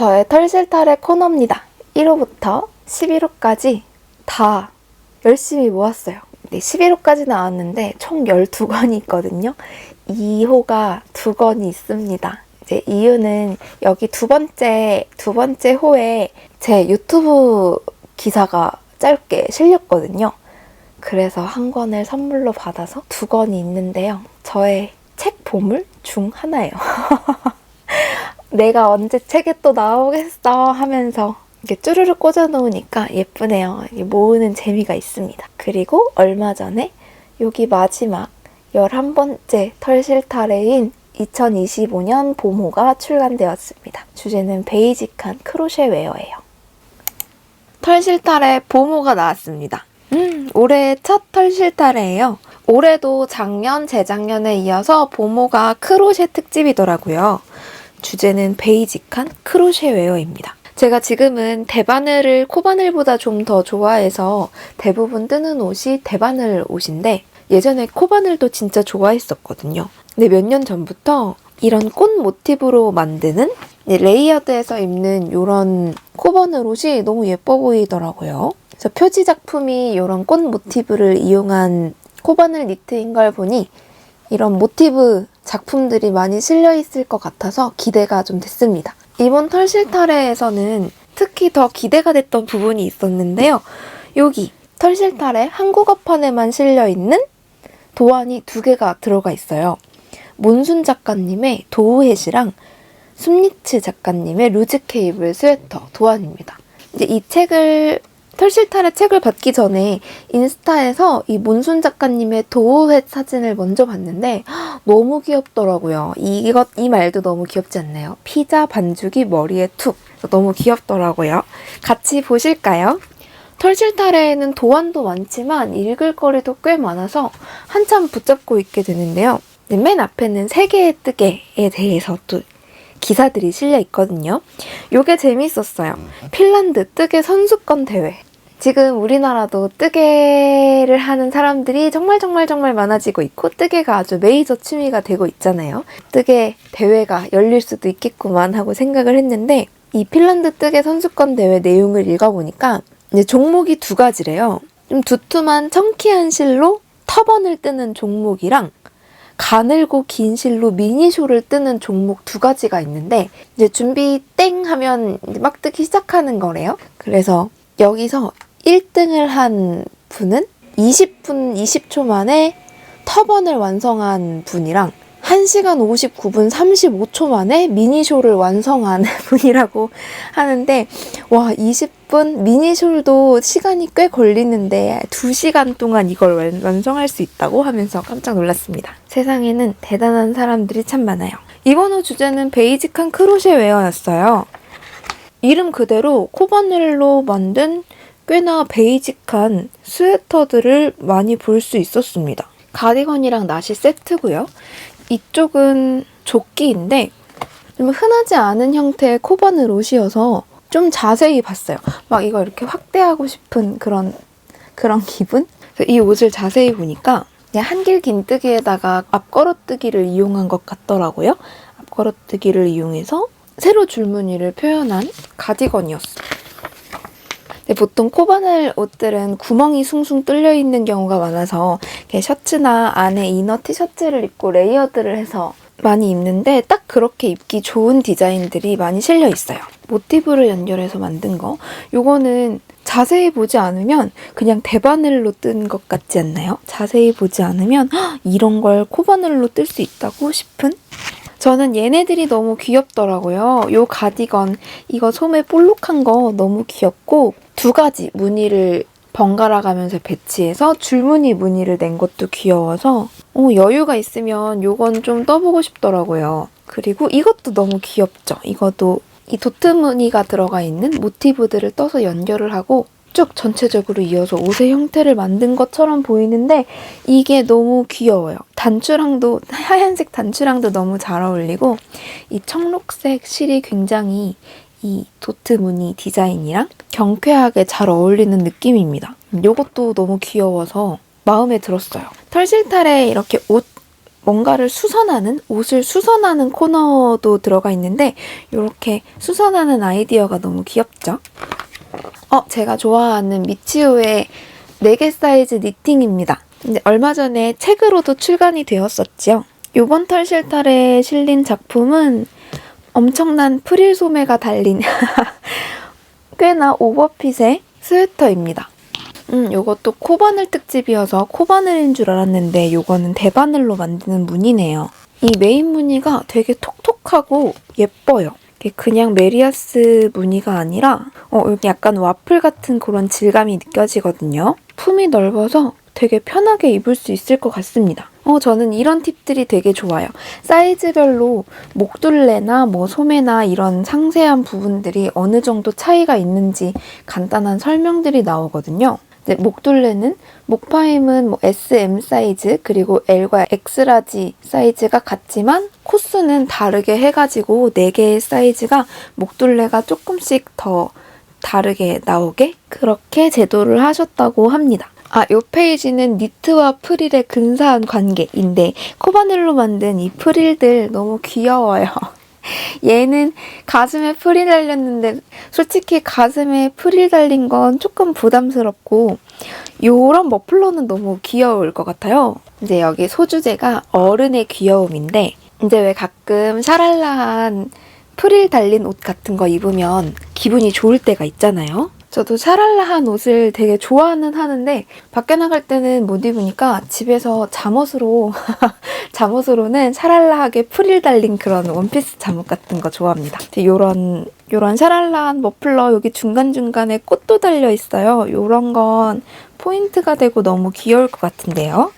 저의 털실탈의 코너입니다. 1호부터 11호까지 다 열심히 모았어요. 네, 11호까지 나왔는데 총 12권이 있거든요. 2호가 2권이 있습니다. 이제 이유는 여기 두 번째 호에 제 유튜브 기사가 짧게 실렸거든요. 그래서 한 권을 선물로 받아서 2권이 있는데요. 저의 책 보물 중 하나예요. 내가 언제 책에 또 나오겠어 하면서 이렇게 쭈르륵 꽂아놓으니까 예쁘네요. 모으는 재미가 있습니다. 그리고 얼마 전에 여기 마지막 11번째 털실타래인 2025년 봄호가 출간되었습니다. 주제는 베이직한 크로셰 웨어예요. 털실타래 봄호가 나왔습니다. 올해 첫 털실타래예요. 올해도 작년, 재작년에 이어서 봄호가 크로셰 특집이더라고요. 주제는 베이직한 크로셰 웨어입니다. 제가 지금은 대바늘을 코바늘보다 좀 더 좋아해서 대부분 뜨는 옷이 대바늘 옷인데 예전에 코바늘도 진짜 좋아했었거든요. 근데 몇 년 전부터 이런 꽃 모티브로 만드는 레이어드해서 입는 이런 코바늘 옷이 너무 예뻐 보이더라고요. 그래서 표지 작품이 이런 꽃 모티브를 이용한 코바늘 니트인 걸 보니 이런 모티브 작품들이 많이 실려있을 것 같아서 기대가 좀 됐습니다. 이번 털실타래에서는 특히 더 기대가 됐던 부분이 있었는데요. 여기 털실타래 한국어판에만 실려있는 도안이 2개가 들어가 있어요. 몬순 작가님의 도우햇이랑 숨니츠 작가님의 루즈 케이블 스웨터 도안입니다. 이제 이 책을 털실타래 책을 받기 전에 인스타에서 이 몬순 작가님의 도우햇 사진을 먼저 봤는데 너무 귀엽더라고요. 이 말도 너무 귀엽지 않나요? 피자 반죽이 머리에 툭. 너무 귀엽더라고요. 같이 보실까요? 털실타래에는 도안도 많지만 읽을 거리도 꽤 많아서 한참 붙잡고 있게 되는데요. 맨 앞에는 세계의 뜨개에 대해서 또 기사들이 실려 있거든요. 요게 재밌었어요. 핀란드 뜨개 선수권 대회. 지금 우리나라도 뜨개를 하는 사람들이 정말 많아지고 있고 뜨개가 아주 메이저 취미가 되고 있잖아요. 뜨개 대회가 열릴 수도 있겠구만 하고 생각을 했는데 이 핀란드 뜨개 선수권 대회 내용을 읽어보니까 이제 종목이 2가지래요. 좀 두툼한 청키한 실로 터번을 뜨는 종목이랑 가늘고 긴 실로 미니쇼를 뜨는 종목 2가지가 있는데 이제 준비 땡 하면 이제 막 뜨기 시작하는 거래요. 그래서 여기서 1등을 한 분은 20분 20초 만에 터번을 완성한 분이랑 1시간 59분 35초 만에 미니쇼를 완성한 분이라고 하는데 와 20분 미니쇼도 시간이 꽤 걸리는데 2시간 동안 이걸 완성할 수 있다고 하면서 깜짝 놀랐습니다. 세상에는 대단한 사람들이 참 많아요. 이번 호 주제는 베이직한 크로셰 웨어였어요. 이름 그대로 코바늘로 만든 꽤나 베이직한 스웨터들을 많이 볼 수 있었습니다. 가디건이랑 나시 세트고요. 이쪽은 조끼인데 좀 흔하지 않은 형태의 코바늘 옷이어서 좀 자세히 봤어요. 막 이거 이렇게 확대하고 싶은 그런 기분? 그래서 이 옷을 자세히 보니까 그냥 한길 긴뜨기에다가 앞걸어뜨기를 이용한 것 같더라고요. 앞걸어뜨기를 이용해서 세로 줄무늬를 표현한 가디건이었어요. 보통 코바늘 옷들은 구멍이 숭숭 뚫려 있는 경우가 많아서 셔츠나 안에 이너 티셔츠를 입고 레이어드를 해서 많이 입는데 딱 그렇게 입기 좋은 디자인들이 많이 실려 있어요. 모티브를 연결해서 만든 거. 요거는 자세히 보지 않으면 그냥 대바늘로 뜬 것 같지 않나요? 자세히 보지 않으면 이런 걸 코바늘로 뜰 수 있다고 싶은? 저는 얘네들이 너무 귀엽더라고요. 요 가디건, 이거 소매 볼록한 거 너무 귀엽고 2가지 무늬를 번갈아 가면서 배치해서 줄무늬 무늬를 낸 것도 귀여워서 여유가 있으면 요건 좀 떠보고 싶더라고요. 그리고 이것도 너무 귀엽죠? 이것도 이 도트 무늬가 들어가 있는 모티브들을 떠서 연결을 하고 쭉 전체적으로 이어서 옷의 형태를 만든 것처럼 보이는데 이게 너무 귀여워요. 단추랑도 하얀색 단추랑도 너무 잘 어울리고 이 청록색 실이 굉장히 이 도트 무늬 디자인이랑 경쾌하게 잘 어울리는 느낌입니다. 이것도 너무 귀여워서 마음에 들었어요. 털실탈에 이렇게 옷 뭔가를 수선하는, 옷을 수선하는 코너도 들어가 있는데 이렇게 수선하는 아이디어가 너무 귀엽죠? 제가 좋아하는 미치우의 4개 사이즈 니팅입니다. 근데 얼마 전에 책으로도 출간이 되었었죠. 이번 털실탈에 실린 작품은 엄청난 프릴 소매가 달린 꽤나 오버핏의 스웨터입니다. 요것도 코바늘 특집이어서 코바늘인 줄 알았는데 요거는 대바늘로 만드는 무늬네요. 이 메인 무늬가 되게 톡톡하고 예뻐요. 이게 그냥 메리아스 무늬가 아니라 여기 약간 와플 같은 그런 질감이 느껴지거든요. 품이 넓어서 되게 편하게 입을 수 있을 것 같습니다. 저는 이런 팁들이 되게 좋아요. 사이즈별로 목둘레나 뭐 소매나 이런 상세한 부분들이 어느 정도 차이가 있는지 간단한 설명들이 나오거든요. 목둘레는 목파임은 뭐 S, M 사이즈 그리고 L과 X라지 사이즈가 같지만 코스는 다르게 해가지고 4개의 사이즈가 목둘레가 조금씩 더 다르게 나오게 그렇게 제도를 하셨다고 합니다. 이 페이지는 니트와 프릴의 근사한 관계인데 코바늘로 만든 이 프릴들 너무 귀여워요. 얘는 가슴에 프릴 달렸는데 솔직히 가슴에 프릴 달린 건 조금 부담스럽고 요런 머플러는 너무 귀여울 것 같아요. 이제 여기 소주제가 어른의 귀여움인데 이제 왜 가끔 샤랄라한 프릴 달린 옷 같은 거 입으면 기분이 좋을 때가 있잖아요. 저도 샤랄라한 옷을 되게 좋아는 하는데 밖에 나갈 때는 못 입으니까 집에서 잠옷으로는 샤랄라하게 프릴 달린 그런 원피스 잠옷 같은 거 좋아합니다. 요런 샤랄라한 머플러 여기 중간중간에 꽃도 달려 있어요. 요런 건 포인트가 되고 너무 귀여울 것 같은데요.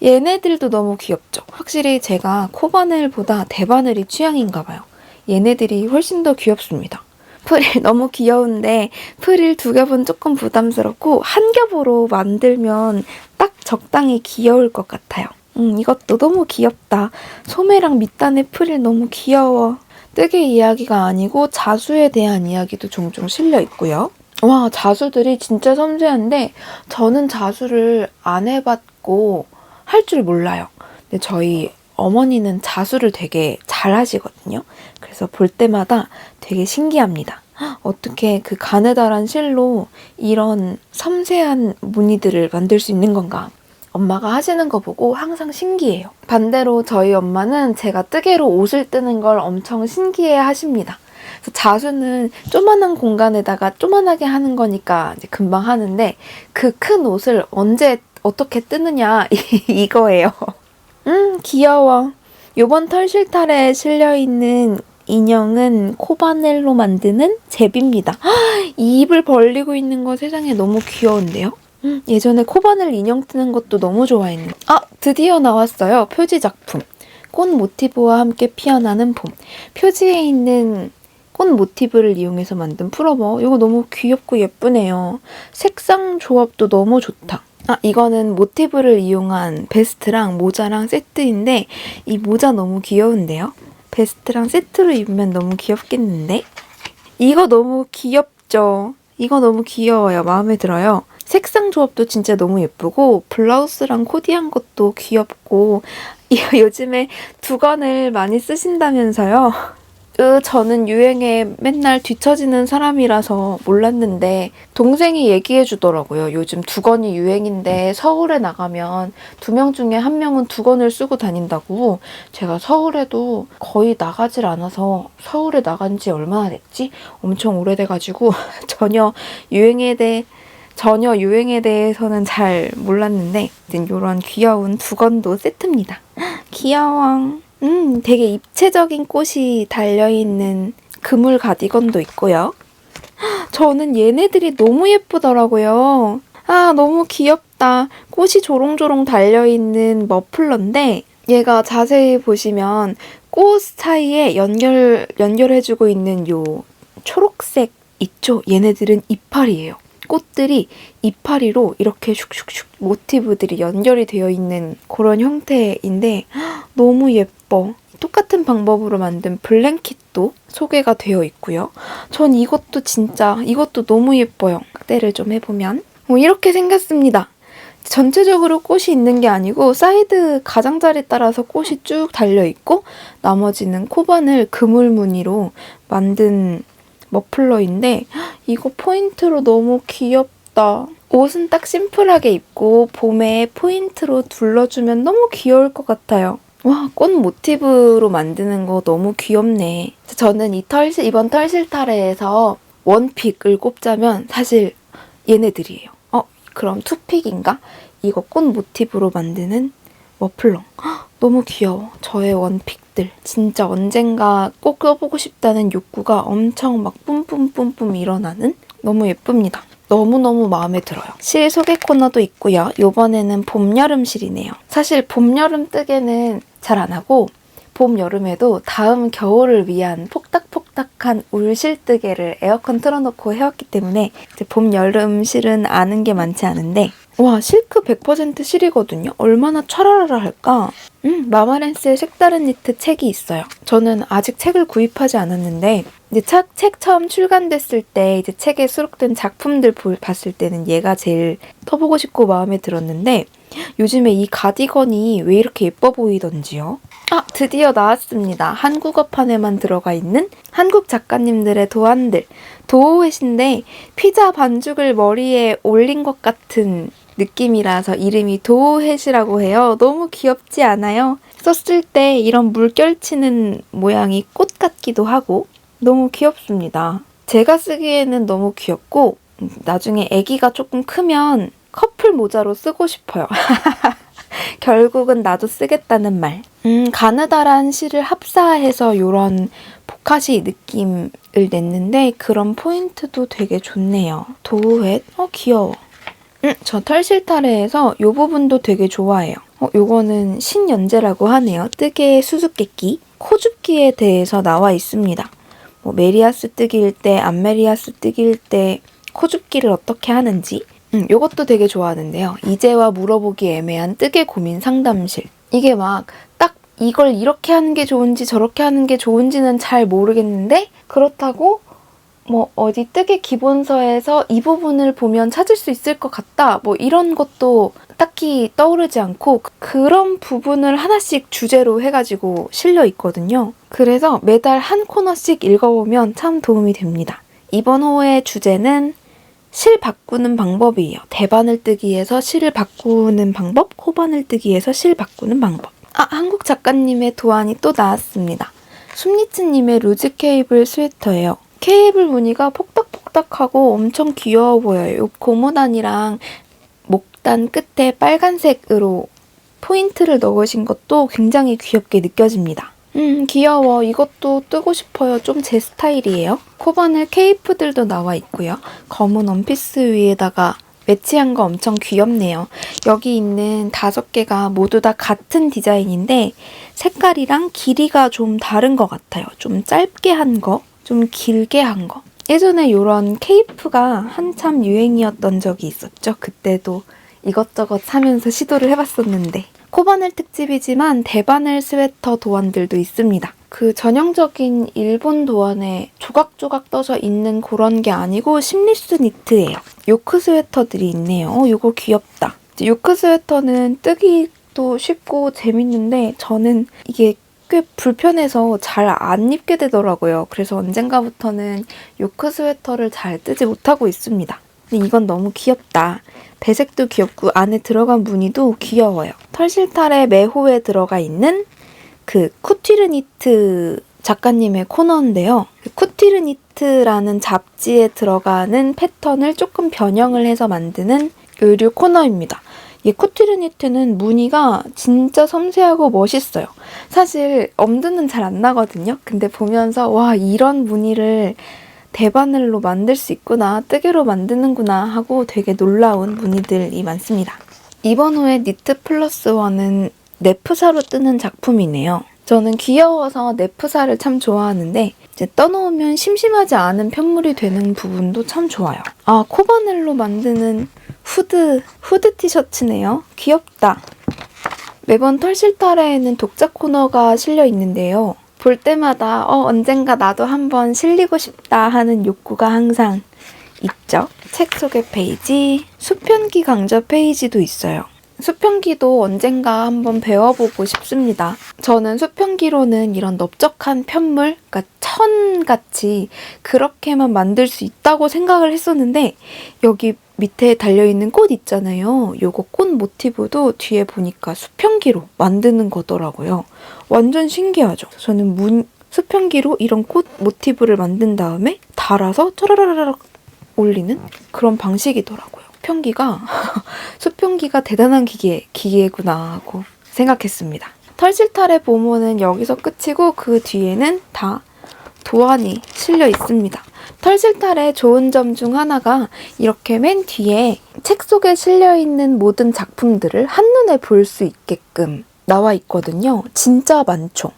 얘네들도 너무 귀엽죠? 확실히 제가 코바늘보다 대바늘이 취향인가 봐요. 얘네들이 훨씬 더 귀엽습니다. 프릴 너무 귀여운데 프릴 2겹은 조금 부담스럽고 한 겹으로 만들면 딱 적당히 귀여울 것 같아요. 이것도 너무 귀엽다. 소매랑 밑단의 프릴 너무 귀여워. 뜨개 이야기가 아니고 자수에 대한 이야기도 종종 실려 있고요. 와, 자수들이 진짜 섬세한데 저는 자수를 안 해봤고 할 줄 몰라요. 근데 저희 어머니는 자수를 되게 잘 하시거든요. 그래서 볼 때마다 되게 신기합니다. 어떻게 그 가느다란 실로 이런 섬세한 무늬들을 만들 수 있는 건가? 엄마가 하시는 거 보고 항상 신기해요. 반대로 저희 엄마는 제가 뜨개로 옷을 뜨는 걸 엄청 신기해 하십니다. 그래서 자수는 조만한 공간에다가 조만하게 하는 거니까 이제 금방 하는데 그 큰 옷을 언제 어떻게 뜨느냐 이거예요. 귀여워. 요번 털실탈에 실려있는 인형은 코바늘로 만드는 제비입니다. 이 입을 벌리고 있는 거 세상에 너무 귀여운데요? 예전에 코바늘 인형 뜨는 것도 너무 좋아했는데 드디어 나왔어요. 표지 작품. 꽃 모티브와 함께 피어나는 봄. 표지에 있는 꽃 모티브를 이용해서 만든 풀어버. 이거 너무 귀엽고 예쁘네요. 색상 조합도 너무 좋다. 이거는 모티브를 이용한 베스트랑 모자랑 세트인데 이 모자 너무 귀여운데요? 베스트랑 세트로 입으면 너무 귀엽겠는데? 이거 너무 귀엽죠? 이거 너무 귀여워요. 마음에 들어요. 색상 조합도 진짜 너무 예쁘고 블라우스랑 코디한 것도 귀엽고 요즘에 두건을 많이 쓰신다면서요? 저는 유행에 맨날 뒤처지는 사람이라서 몰랐는데 동생이 얘기해 주더라고요. 요즘 두건이 유행인데 서울에 나가면 2명 중에 1명은 두건을 쓰고 다닌다고. 제가 서울에도 거의 나가질 않아서 서울에 나간 지 얼마나 됐지? 엄청 오래돼가지고 전혀 유행에 대해서는 잘 몰랐는데 이런 귀여운 두건도 세트입니다. 귀여워. 되게 입체적인 꽃이 달려있는 그물 가디건도 있고요. 저는 얘네들이 너무 예쁘더라고요. 너무 귀엽다. 꽃이 조롱조롱 달려있는 머플러인데 얘가 자세히 보시면 꽃 사이에 연결해주고 있는 요 초록색 있죠? 얘네들은 이파리예요. 꽃들이 이파리로 이렇게 슉슉슉 모티브들이 연결이 되어 있는 그런 형태인데 너무 예뻐. 똑같은 방법으로 만든 블랭킷도 소개가 되어 있고요. 전 이것도 너무 예뻐요. 확대를 좀 해보면 이렇게 생겼습니다. 전체적으로 꽃이 있는 게 아니고 사이드 가장자리 따라서 꽃이 쭉 달려있고 나머지는 코바늘 그물 무늬로 만든 머플러인데 이거 포인트로 너무 귀엽다. 옷은 딱 심플하게 입고 봄에 포인트로 둘러주면 너무 귀여울 것 같아요. 와, 꽃 모티브로 만드는 거 너무 귀엽네. 저는 이번 털실타래에서 원픽을 꼽자면 사실 얘네들이에요. 그럼 투픽인가? 이거 꽃 모티브로 만드는 머플러. 헉, 너무 귀여워. 저의 원픽들. 진짜 언젠가 꼭 껴보고 싶다는 욕구가 엄청 막 뿜뿜뿜뿜 일어나는 너무 예쁩니다. 너무너무 마음에 들어요. 실 소개 코너도 있고요. 요번에는 봄, 여름 실이네요. 사실 봄, 여름 뜨개는 잘 안 하고 봄, 여름에도 다음 겨울을 위한 폭닥폭닥한 울실 뜨개를 에어컨 틀어놓고 해왔기 때문에 이제 봄, 여름 실은 아는 게 많지 않은데 와, 실크 100% 실이거든요. 얼마나 촤라라라 할까? 마마렌스의 색다른 니트 책이 있어요. 저는 아직 책을 구입하지 않았는데 이제 책 처음 출간됐을 때 이제 책에 수록된 작품들 봤을 때는 얘가 제일 써보고 싶고 마음에 들었는데 요즘에 이 가디건이 왜 이렇게 예뻐 보이던지요? 드디어 나왔습니다. 한국어판에만 들어가 있는 한국 작가님들의 도안들. 도우햇인데 피자 반죽을 머리에 올린 것 같은 느낌이라서 이름이 도우햇이라고 해요. 너무 귀엽지 않아요? 썼을 때 이런 물결치는 모양이 꽃 같기도 하고 너무 귀엽습니다. 제가 쓰기에는 너무 귀엽고 나중에 아기가 조금 크면 커플 모자로 쓰고 싶어요. 결국은 나도 쓰겠다는 말. 가느다란 실을 합사해서 이런 보카시 느낌을 냈는데 그런 포인트도 되게 좋네요. 도우햇. 귀여워. 저 털실타래에서 이 부분도 되게 좋아해요. 요거는 신연재라고 하네요. 뜨개의 수수께끼. 코줍기에 대해서 나와 있습니다. 메리아스 뜨기일 때, 안메리아스 뜨기일 때 코줍기를 어떻게 하는지. 요것도 되게 좋아하는데요. 이제와 물어보기 애매한 뜨개 고민 상담실. 이게 막 딱 이걸 이렇게 하는 게 좋은지 저렇게 하는 게 좋은지는 잘 모르겠는데 그렇다고 어디 뜨개 기본서에서 이 부분을 보면 찾을 수 있을 것 같다. 이런 것도 딱히 떠오르지 않고 그런 부분을 하나씩 주제로 해가지고 실려 있거든요. 그래서 매달 한 코너씩 읽어보면 참 도움이 됩니다. 이번 호의 주제는 실 바꾸는 방법이에요. 대바늘 뜨기에서 실을 바꾸는 방법, 코바늘 뜨기에서 실 바꾸는 방법. 한국 작가님의 도안이 또 나왔습니다. 숨니츠님의 루즈 케이블 스웨터예요. 케이블 무늬가 폭닥폭닥하고 엄청 귀여워 보여요. 고무단이랑 목단 끝에 빨간색으로 포인트를 넣으신 것도 굉장히 귀엽게 느껴집니다. 귀여워. 이것도 뜨고 싶어요. 좀 제 스타일이에요. 코바늘 케이프들도 나와 있고요. 검은 원피스 위에다가 매치한 거 엄청 귀엽네요. 여기 있는 5개가 모두 다 같은 디자인인데 색깔이랑 길이가 좀 다른 것 같아요. 좀 짧게 한 거, 좀 길게 한 거. 예전에 이런 케이프가 한참 유행이었던 적이 있었죠. 그때도 이것저것 사면서 시도를 해봤었는데 코바늘 특집이지만 대바늘 스웨터 도안들도 있습니다. 그 전형적인 일본 도안에 조각조각 떠서 있는 그런 게 아니고 심리스 니트예요. 요크 스웨터들이 있네요. 이거 귀엽다. 요크 스웨터는 뜨기도 쉽고 재밌는데 저는 이게 꽤 불편해서 잘 안 입게 되더라고요. 그래서 언젠가부터는 요크 스웨터를 잘 뜨지 못하고 있습니다. 근데 이건 너무 귀엽다. 배색도 귀엽고 안에 들어간 무늬도 귀여워요. 털실탈의 매호에 들어가 있는 그 쿠티르니트 작가님의 코너인데요. 쿠티르니트라는 잡지에 들어가는 패턴을 조금 변형을 해서 만드는 의류 코너입니다. 이 쿠티르니트는 무늬가 진짜 섬세하고 멋있어요. 사실 엄두는 잘 안 나거든요. 근데 보면서 와, 이런 무늬를 대바늘로 만들 수 있구나, 뜨개로 만드는구나 하고 되게 놀라운 무늬들이 많습니다. 이번 호의 니트 플러스 원은 네프사로 뜨는 작품이네요. 저는 귀여워서 네프사를 참 좋아하는데 이제 떠놓으면 심심하지 않은 편물이 되는 부분도 참 좋아요. 코바늘로 만드는 후드 티셔츠네요. 귀엽다. 매번 털실타래에는 독자 코너가 실려 있는데요. 볼 때마다 언젠가 나도 한번 실리고 싶다 하는 욕구가 항상 있죠. 책 속의 페이지, 수편기 강좌 페이지도 있어요. 수편기도 언젠가 한번 배워보고 싶습니다. 저는 수편기로는 이런 넓적한 편물, 그러니까 천같이 그렇게만 만들 수 있다고 생각을 했었는데 여기 밑에 달려있는 꽃 있잖아요. 요거 꽃 모티브도 뒤에 보니까 수편기로 만드는 거더라고요. 완전 신기하죠? 저는 수편기로 이런 꽃 모티브를 만든 다음에 달아서 짜라라락 올리는 그런 방식이더라고요. 수편기가 대단한 기계구나 하고 생각했습니다. 털실탈의 보모는 여기서 끝이고 그 뒤에는 다 도안이 실려 있습니다. 털실탈의 좋은 점 중 하나가 이렇게 맨 뒤에 책 속에 실려있는 모든 작품들을 한눈에 볼 수 있게끔 나와 있거든요. 진짜 많죠.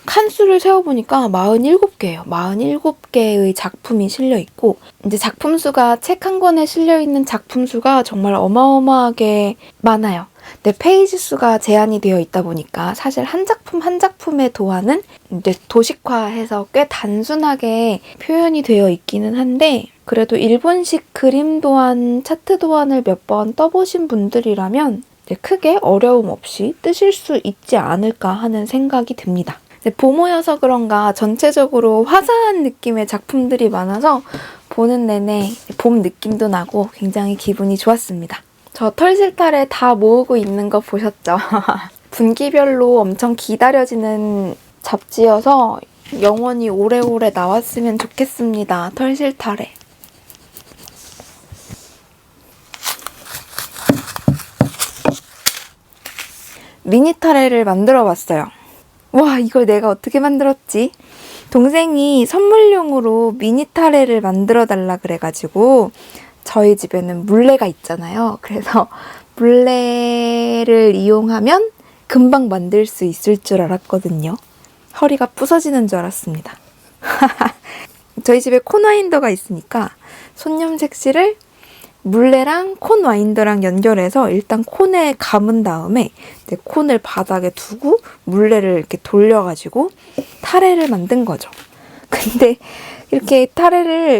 칸수를 세어보니까 47개예요. 47개의 작품이 실려있고 이제 작품 수가 책 한 권에 실려있는 작품 수가 정말 어마어마하게 많아요. 근데 페이지 수가 제한이 되어 있다 보니까 사실 한 작품 한 작품의 도안은 이제 도식화해서 꽤 단순하게 표현이 되어 있기는 한데 그래도 일본식 그림 도안, 차트 도안을 몇 번 떠보신 분들이라면 크게 어려움 없이 뜨실 수 있지 않을까 하는 생각이 듭니다. 봄이어서 그런가 전체적으로 화사한 느낌의 작품들이 많아서 보는 내내 봄 느낌도 나고 굉장히 기분이 좋았습니다. 저 털실탈에 다 모으고 있는 거 보셨죠? 분기별로 엄청 기다려지는 잡지여서 영원히 오래오래 나왔으면 좋겠습니다. 털실탈에. 미니 타레를 만들어 봤어요. 와, 이걸 내가 어떻게 만들었지? 동생이 선물용으로 미니 타레를 만들어 달라 그래가지고 저희 집에는 물레가 있잖아요. 그래서 물레를 이용하면 금방 만들 수 있을 줄 알았거든요. 허리가 부서지는 줄 알았습니다. 저희 집에 콘 와인더가 있으니까 손념 색실을 물레랑 콘 와인더랑 연결해서 일단 콘에 감은 다음에 콘을 바닥에 두고 물레를 이렇게 돌려가지고 타레를 만든 거죠. 근데 이렇게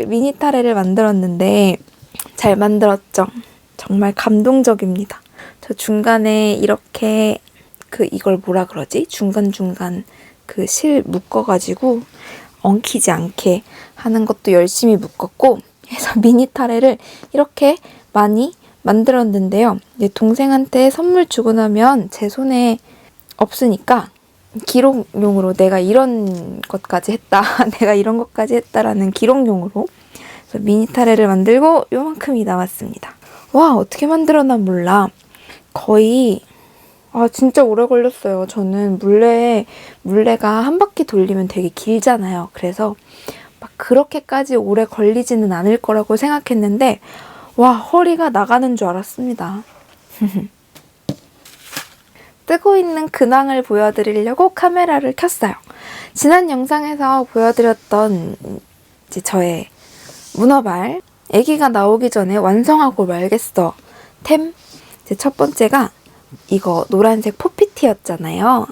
미니 타레를 만들었는데 잘 만들었죠? 정말 감동적입니다. 저 중간에 이렇게 이걸 뭐라 그러지? 중간중간 실 묶어가지고 엉키지 않게 하는 것도 열심히 묶었고 그래서 미니 타레를 이렇게 많이 만들었는데요. 동생한테 선물 주고 나면 제 손에 없으니까 기록용으로 내가 이런 것까지 했다, 내가 이런 것까지 했다라는 기록용으로 그래서 미니 타레를 만들고 요만큼이 남았습니다. 와, 어떻게 만들었나 몰라. 거의 진짜 오래 걸렸어요. 저는 물레가 한 바퀴 돌리면 되게 길잖아요. 그래서 막 그렇게까지 오래 걸리지는 않을 거라고 생각했는데 와, 허리가 나가는 줄 알았습니다. 뜨고 있는 근황을 보여드리려고 카메라를 켰어요. 지난 영상에서 보여드렸던 이제 저의 문어발 아기가 나오기 전에 완성하고 말겠어 템 이제 첫 번째가 이거 노란색 포피티였잖아요.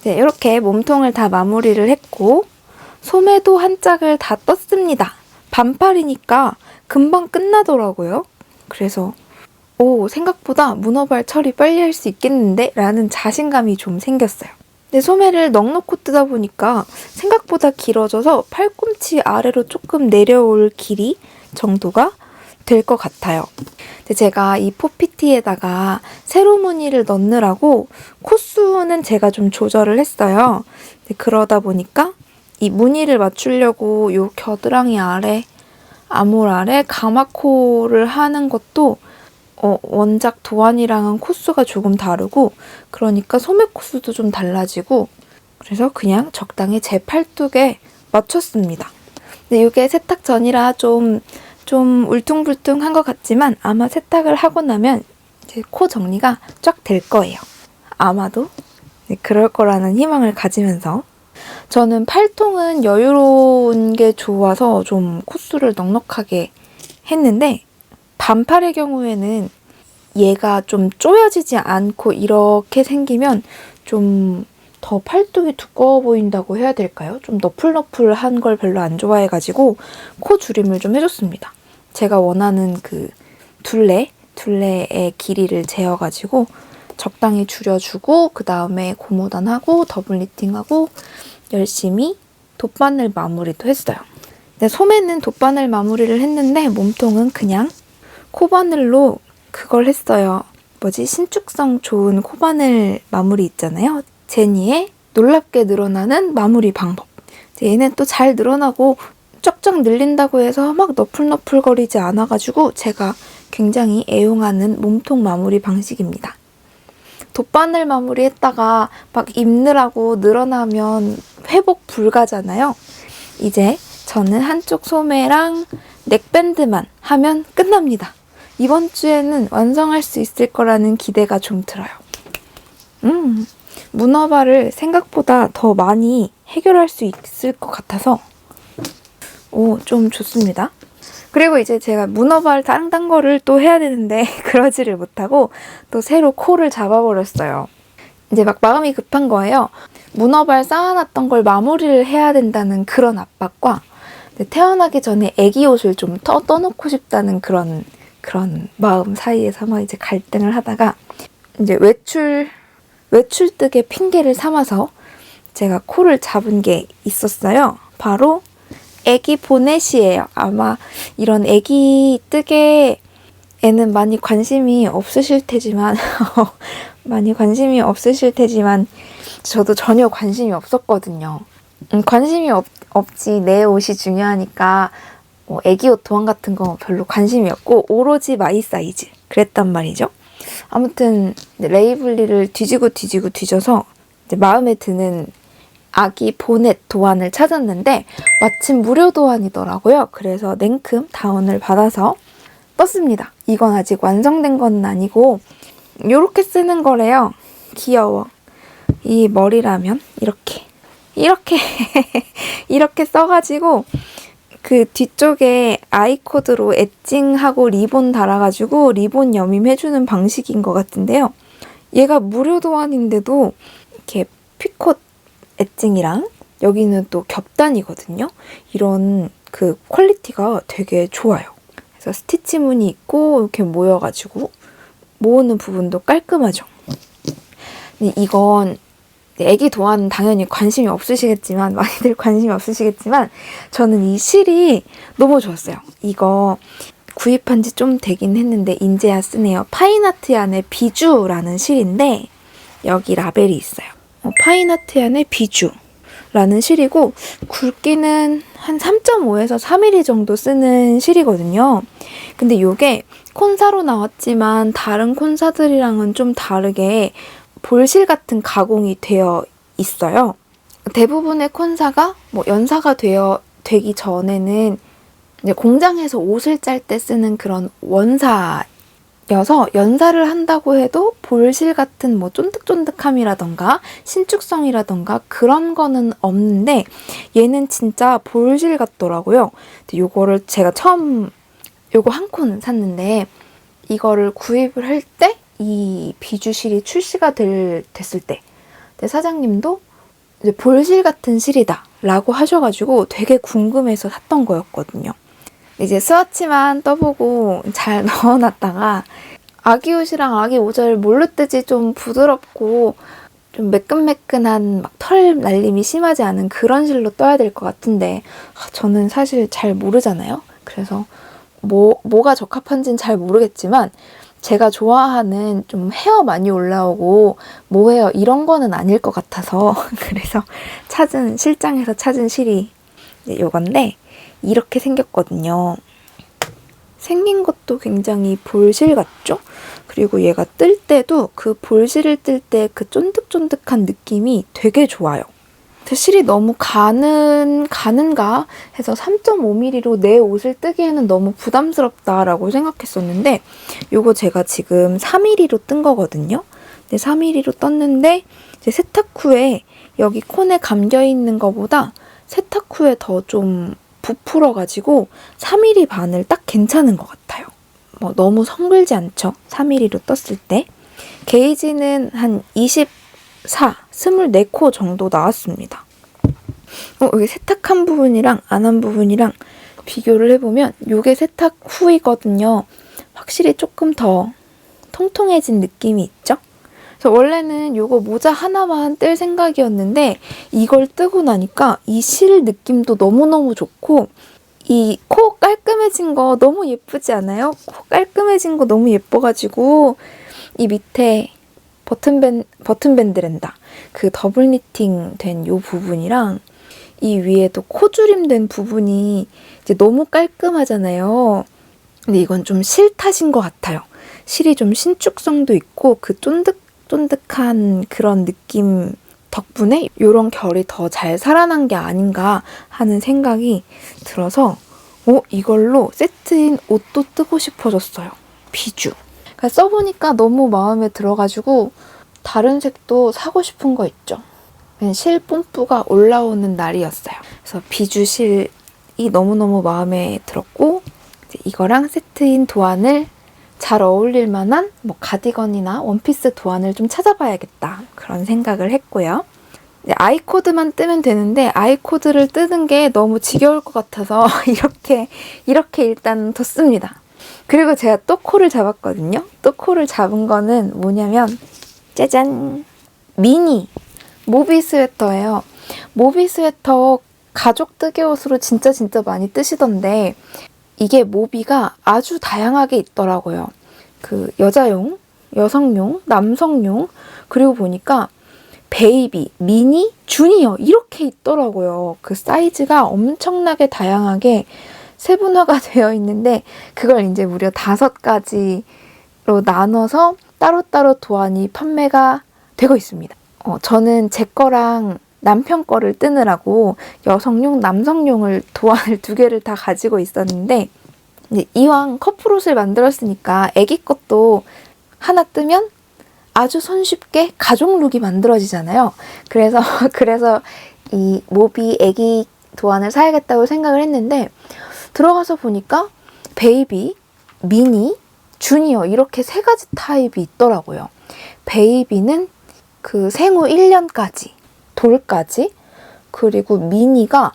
이렇게 몸통을 다 마무리를 했고 소매도 한 짝을 다 떴습니다. 반팔이니까 금방 끝나더라고요. 그래서 생각보다 문어발 처리 빨리 할 수 있겠는데? 라는 자신감이 좀 생겼어요. 근데 소매를 넉넉히 뜯다 보니까 생각보다 길어져서 팔꿈치 아래로 조금 내려올 길이 정도가 될 것 같아요. 근데 제가 이 포피티에다가 세로 무늬를 넣느라고 코수는 제가 좀 조절을 했어요. 그러다 보니까 이 무늬를 맞추려고 요 겨드랑이 아래, 아몰 아래 가마코를 하는 것도 원작 도안이랑은 코수가 조금 다르고 그러니까 소매 코수도 좀 달라지고 그래서 그냥 적당히 제 팔뚝에 맞췄습니다. 근데 이게 세탁 전이라 좀 울퉁불퉁한 것 같지만 아마 세탁을 하고 나면 이제 코 정리가 쫙 될 거예요. 아마도 그럴 거라는 희망을 가지면서 저는 팔통은 여유로운 게 좋아서 좀 코수를 넉넉하게 했는데 반팔의 경우에는 얘가 좀 조여지지 않고 이렇게 생기면 좀 더 팔뚝이 두꺼워 보인다고 해야 될까요? 좀 너플너플한 걸 별로 안 좋아해가지고 코 줄임을 좀 해줬습니다. 제가 원하는 그 둘레의 길이를 재어가지고 적당히 줄여주고 그 다음에 고무단하고 더블 니팅하고 열심히 돗바늘 마무리도 했어요. 근데 소매는 돗바늘 마무리를 했는데 몸통은 그냥 코바늘로 그걸 했어요. 신축성 좋은 코바늘 마무리 있잖아요. 제니의 놀랍게 늘어나는 마무리 방법. 얘는 또 잘 늘어나고 쫙쫙 늘린다고 해서 막 너풀너풀거리지 않아가지고 제가 굉장히 애용하는 몸통 마무리 방식입니다. 돗바늘 마무리 했다가 막 입느라고 늘어나면 회복 불가잖아요. 이제 저는 한쪽 소매랑 넥밴드만 하면 끝납니다. 이번 주에는 완성할 수 있을 거라는 기대가 좀 들어요. 문어발을 생각보다 더 많이 해결할 수 있을 것 같아서 좀 좋습니다. 그리고 이제 제가 문어발 다른 거를 또 해야 되는데 그러지를 못하고 또 새로 코를 잡아버렸어요. 이제 막 마음이 급한 거예요. 문어발 쌓아놨던 걸 마무리를 해야 된다는 그런 압박과 태어나기 전에 애기 옷을 좀 떠놓고 싶다는 그런 마음 사이에서 막 이제 갈등을 하다가 이제 외출뜨개 핑계를 삼아서 제가 코를 잡은 게 있었어요. 바로 애기 보넷이에요. 아마 이런 애기 뜨개에는 많이 관심이 없으실 테지만 저도 전혀 관심이 없었거든요. 관심이 없지 내 옷이 중요하니까 애기 옷 도안 같은 거 별로 관심이 없고 오로지 마이 사이즈 그랬단 말이죠. 아무튼 레이블리를 뒤져서 이제 마음에 드는 아기 보넷 도안을 찾았는데 마침 무료 도안이더라고요. 그래서 냉큼 다운을 받아서 떴습니다. 이건 아직 완성된 건 아니고 이렇게 쓰는 거래요. 귀여워. 이 머리라면 이렇게 이렇게 써가지고 그 뒤쪽에 아이코드로 엣징하고 리본 달아가지고 리본 여밈해주는 방식인 것 같은데요. 얘가 무료 도안인데도 이렇게 피콧 엣징이랑 여기는 또 겹단이거든요. 이런 그 퀄리티가 되게 좋아요. 그래서 스티치 무늬 있고 이렇게 모여가지고 모으는 부분도 깔끔하죠. 근데 이건 애기 도안은 당연히 관심이 없으시겠지만 많이들 관심이 없으시겠지만 저는 이 실이 너무 좋았어요. 이거 구입한 지 좀 되긴 했는데 인제야 쓰네요. 파인아트얀의 비주라는 실인데 여기 라벨이 있어요. 파인아트얀의 비주라는 실이고 굵기는 한 3.5에서 3mm 정도 쓰는 실이거든요. 근데 이게 콘사로 나왔지만 다른 콘사들이랑은 좀 다르게 볼실 같은 가공이 되어 있어요. 대부분의 콘사가 연사가 되기 전에는 이제 공장에서 옷을 짤 때 쓰는 그런 원사여서 연사를 한다고 해도 볼실 같은 쫀득쫀득함이라던가 신축성이라던가 그런 거는 없는데 얘는 진짜 볼실 같더라고요. 요거를 제가 처음 요거 한 콘 샀는데 이거를 구입을 할 때 이 비주실이 출시가 됐을 때 사장님도 이제 볼실 같은 실이다 라고 하셔가지고 되게 궁금해서 샀던 거였거든요. 이제 스와치만 떠보고 잘 넣어놨다가 아기 옷이랑 아기 모자를 뭘로 뜨지 좀 부드럽고 좀 매끈매끈한 막 털 날림이 심하지 않은 그런 실로 떠야 될 것 같은데 저는 사실 잘 모르잖아요. 그래서 뭐가 적합한지는 잘 모르겠지만 제가 좋아하는 좀 헤어 많이 올라오고 모헤어 이런 거는 아닐 것 같아서 그래서 실장에서 찾은 실이 이건데 이렇게 생겼거든요. 생긴 것도 굉장히 볼실 같죠? 그리고 얘가 뜰 때도 그 볼실을 뜰 때 그 쫀득쫀득한 느낌이 되게 좋아요. 실이 너무 가는가 해서 3.5mm로 내 옷을 뜨기에는 너무 부담스럽다라고 생각했었는데 요거 제가 지금 4mm로 뜬 거거든요. 근데 4mm로 떴는데 이제 세탁 후에 여기 콘에 감겨있는 거보다 세탁 후에 더 좀 부풀어가지고 4mm 바늘 딱 괜찮은 것 같아요. 너무 성글지 않죠? 4mm로 떴을 때. 게이지는 한 24코 정도 나왔습니다. 여기 세탁한 부분이랑 안 한 부분이랑 비교를 해보면 이게 세탁 후이거든요. 확실히 조금 더 통통해진 느낌이 있죠? 그래서 원래는 이거 모자 하나만 뜰 생각이었는데 이걸 뜨고 나니까 이 실 느낌도 너무너무 좋고 이 코 깔끔해진 거 너무 예쁘지 않아요? 코 깔끔해진 거 너무 예뻐가지고 이 밑에 버튼밴드랜다. 그 더블 니팅 된 이 부분이랑 이 위에도 코주림 된 부분이 이제 너무 깔끔하잖아요. 근데 이건 좀 실 탓인 것 같아요. 실이 좀 신축성도 있고 그 쫀득쫀득한 그런 느낌 덕분에 이런 결이 더 잘 살아난 게 아닌가 하는 생각이 들어서 이걸로 세트인 옷도 뜨고 싶어졌어요. 비주. 그러니까 써보니까 너무 마음에 들어가지고 다른 색도 사고 싶은 거 있죠. 실 뽐뿌가 올라오는 날이었어요. 그래서 비주 실이 너무너무 마음에 들었고 이거랑 세트인 도안을 잘 어울릴 만한 뭐 가디건이나 원피스 도안을 좀 찾아봐야겠다. 그런 생각을 했고요. 아이코드만 뜨면 되는데 아이코드를 뜨는 게 너무 지겨울 것 같아서 이렇게 일단 뒀습니다. 그리고 제가 또 코를 잡았거든요. 또 코를 잡은 거는 뭐냐면 짜잔! 미니! 모비 스웨터예요. 모비 스웨터 가족 뜨개 옷으로 진짜 많이 뜨시던데 이게 모비가 아주 다양하게 있더라고요. 그 여자용, 여성용, 남성용 그리고 보니까 베이비, 미니, 주니어 이렇게 있더라고요. 그 사이즈가 엄청나게 다양하게 세분화가 되어 있는데 그걸 이제 무려 5가지로 나눠서 따로따로 도안이 판매가 되고 있습니다. 저는 제 거랑 남편 거를 뜨느라고 여성용, 남성용을 도안을 2개를 다 가지고 있었는데 이제 이왕 커플옷을 만들었으니까 애기 것도 하나 뜨면 아주 손쉽게 가족 룩이 만들어지잖아요. 그래서 이 모비 애기 도안을 사야겠다고 생각을 했는데 들어가서 보니까 베이비, 미니, 주니어 이렇게 3가지 타입이 있더라고요. 베이비는 그 생후 1년까지, 돌까지, 그리고 미니가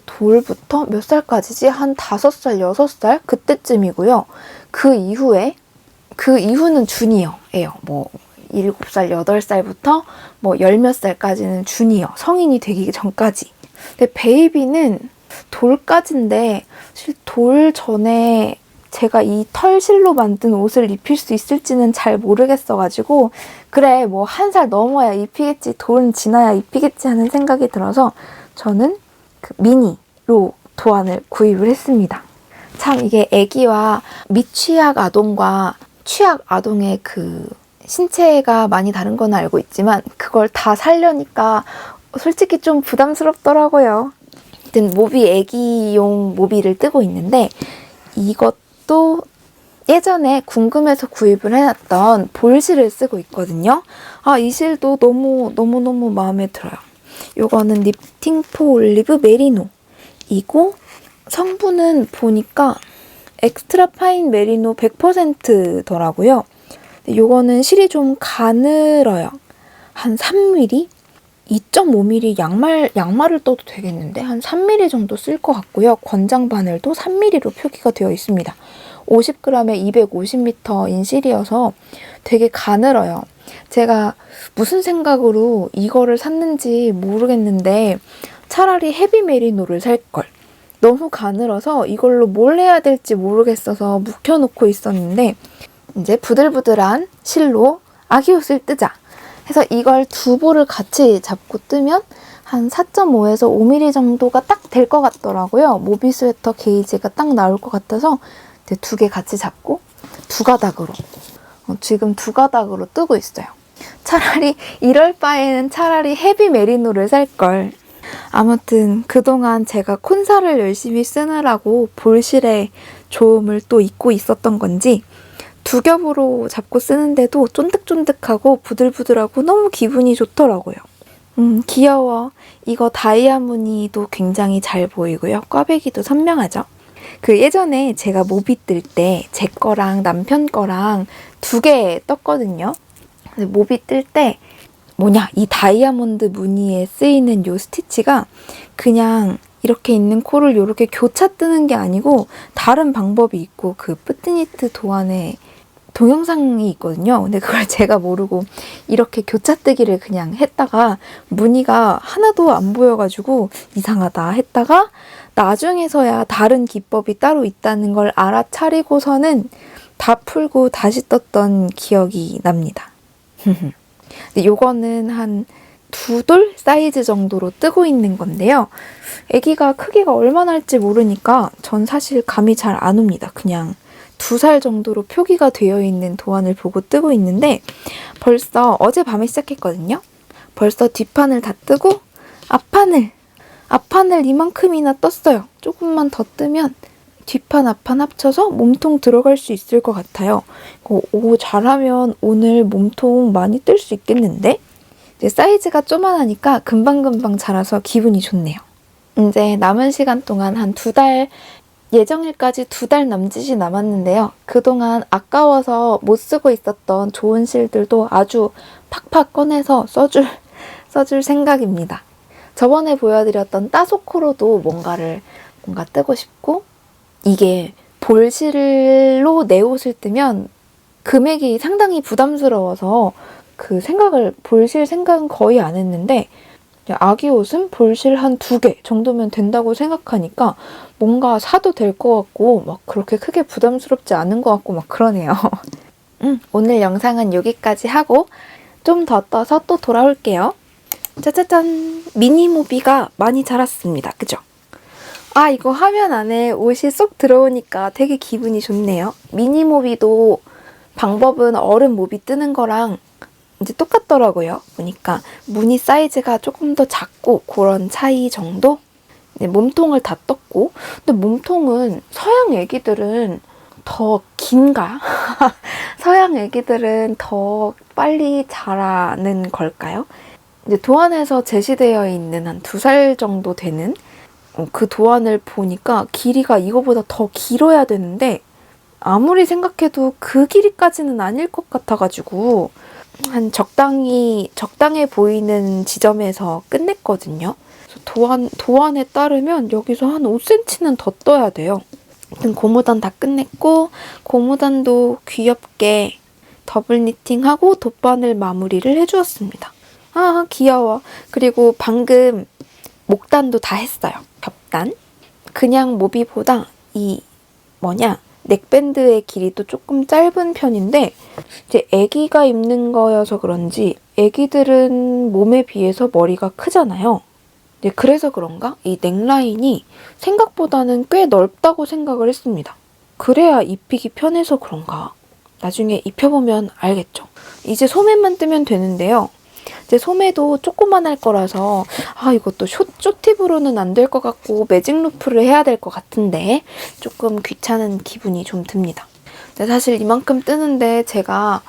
돌부터 몇 살까지지? 한 5살, 6살? 그때쯤이고요. 그 이후는 주니어예요. 뭐 7살, 8살부터 뭐 10몇 살까지는 주니어, 성인이 되기 전까지. 근데 베이비는 돌까지인데 사실 돌 전에 제가 이 털실로 만든 옷을 입힐 수 있을지는 잘 모르겠어가지고 그래 뭐 1살 넘어야 입히겠지, 돌은 지나야 입히겠지 하는 생각이 들어서 저는 그 미니로 도안을 구입을 했습니다. 참 이게 애기와 미취학 아동과 취학 아동의 그 신체가 많이 다른 건 알고 있지만 그걸 다 살려니까 솔직히 좀 부담스럽더라고요. 아무튼 모비 애기용 모비를 뜨고 있는데 이것도 예전에 궁금해서 구입을 해놨던 볼실을 쓰고 있거든요. 이 실도 너무 마음에 들어요. 요거는 니팅 포 올리브 메리노이고 성분은 보니까 엑스트라 파인 메리노 100%더라고요. 요거는 실이 좀 가늘어요. 한 3mm? 2.5mm 양말을 떠도 되겠는데 한 3mm 정도 쓸 것 같고요. 권장 바늘도 3mm로 표기가 되어 있습니다. 50g에 250m인 실이어서 되게 가늘어요. 제가 무슨 생각으로 이거를 샀는지 모르겠는데 차라리 헤비 메리노를 살걸. 너무 가늘어서 이걸로 뭘 해야 될지 모르겠어서 묵혀놓고 있었는데 이제 부들부들한 실로 아기 옷을 뜨자 해서 이걸 2볼을 같이 잡고 뜨면 한 4.5에서 5mm 정도가 딱 될 것 같더라고요. 모비 스웨터 게이지가 딱 나올 것 같아서 2개 같이 잡고 2가닥으로 지금 2가닥으로 뜨고 있어요. 차라리 이럴 바에는 차라리 헤비 메리노를 살걸. 아무튼 그동안 제가 콘사를 열심히 쓰느라고 볼실에 조음을 또 잊고 있었던 건지 2겹으로 잡고 쓰는데도 쫀득쫀득하고 부들부들하고 너무 기분이 좋더라고요. 귀여워. 이거 다이아 무늬도 굉장히 잘 보이고요. 꽈배기도 선명하죠. 그 예전에 제가 모비 뜰 때 제 거랑 남편 거랑 2개 떴거든요. 근데 모비 뜰 때 이 다이아몬드 무늬에 쓰이는 요 스티치가 그냥 이렇게 있는 코를 이렇게 교차 뜨는 게 아니고 다른 방법이 있고 그 뿌띠니트 도안에 동영상이 있거든요. 근데 그걸 제가 모르고 이렇게 교차 뜨기를 그냥 했다가 무늬가 하나도 안 보여가지고 이상하다 했다가 나중에서야 다른 기법이 따로 있다는 걸 알아차리고서는 다 풀고 다시 떴던 기억이 납니다. 근데 요거는 한 2돌 사이즈 정도로 뜨고 있는 건데요. 아기가 크기가 얼마나 할지 모르니까 전 사실 감이 잘 안 옵니다. 그냥 2살 정도로 표기가 되어 있는 도안을 보고 뜨고 있는데 벌써 어젯밤에 시작했거든요. 벌써 뒷판을 다 뜨고 앞판을 이만큼이나 떴어요. 조금만 더 뜨면 뒷판, 앞판 합쳐서 몸통 들어갈 수 있을 것 같아요. 잘하면 오늘 몸통 많이 뜰 수 있겠는데? 이제 사이즈가 쪼만하니까 금방금방 자라서 기분이 좋네요. 이제 남은 시간 동안 한 2달, 예정일까지 2달 남짓이 남았는데요. 그동안 아까워서 못 쓰고 있었던 좋은 실들도 아주 팍팍 꺼내서 써줄 생각입니다. 저번에 보여드렸던 따소코로도 뭔가 뜨고 싶고, 이게 볼실로 내 옷을 뜨면 금액이 상당히 부담스러워서 볼실 생각은 거의 안 했는데 아기 옷은 볼실 한 2개 정도면 된다고 생각하니까 뭔가 사도 될 것 같고 막 그렇게 크게 부담스럽지 않은 것 같고 막 그러네요. 오늘 영상은 여기까지 하고 좀 더 떠서 또 돌아올게요. 짜자잔! 미니모비가 많이 자랐습니다. 그죠? 이거 화면 안에 옷이 쏙 들어오니까 되게 기분이 좋네요. 미니모비도 방법은 어른 모비 뜨는 거랑 이제 똑같더라고요. 보니까 무늬 사이즈가 조금 더 작고 그런 차이 정도? 네, 몸통을 다 떴고, 근데 몸통은 서양 애기들은 더 긴가? 서양 애기들은 더 빨리 자라는 걸까요? 이제 도안에서 제시되어 있는 한 2살 정도 되는 그 도안을 보니까 길이가 이거보다 더 길어야 되는데 아무리 생각해도 그 길이까지는 아닐 것 같아가지고 한 적당해 보이는 지점에서 끝냈거든요. 도안에 따르면 여기서 한 5cm는 더 떠야 돼요. 고무단 다 끝냈고 고무단도 귀엽게 더블 니팅하고 돗바늘 마무리를 해주었습니다. 귀여워. 그리고 방금 목단도 다 했어요. 겹단. 그냥 모비보다 넥밴드의 길이도 조금 짧은 편인데 이제 아기가 입는 거여서 그런지 아기들은 몸에 비해서 머리가 크잖아요. 그래서 그런가? 이 넥라인이 생각보다는 꽤 넓다고 생각을 했습니다. 그래야 입히기 편해서 그런가? 나중에 입혀보면 알겠죠. 이제 소매만 뜨면 되는데요. 이제 소매도 조그만할 거라서 이것도 쇼팁으로는 안 될 것 같고 매직 루프를 해야 될 것 같은데 조금 귀찮은 기분이 좀 듭니다. 근데 사실 이만큼 뜨는데 제가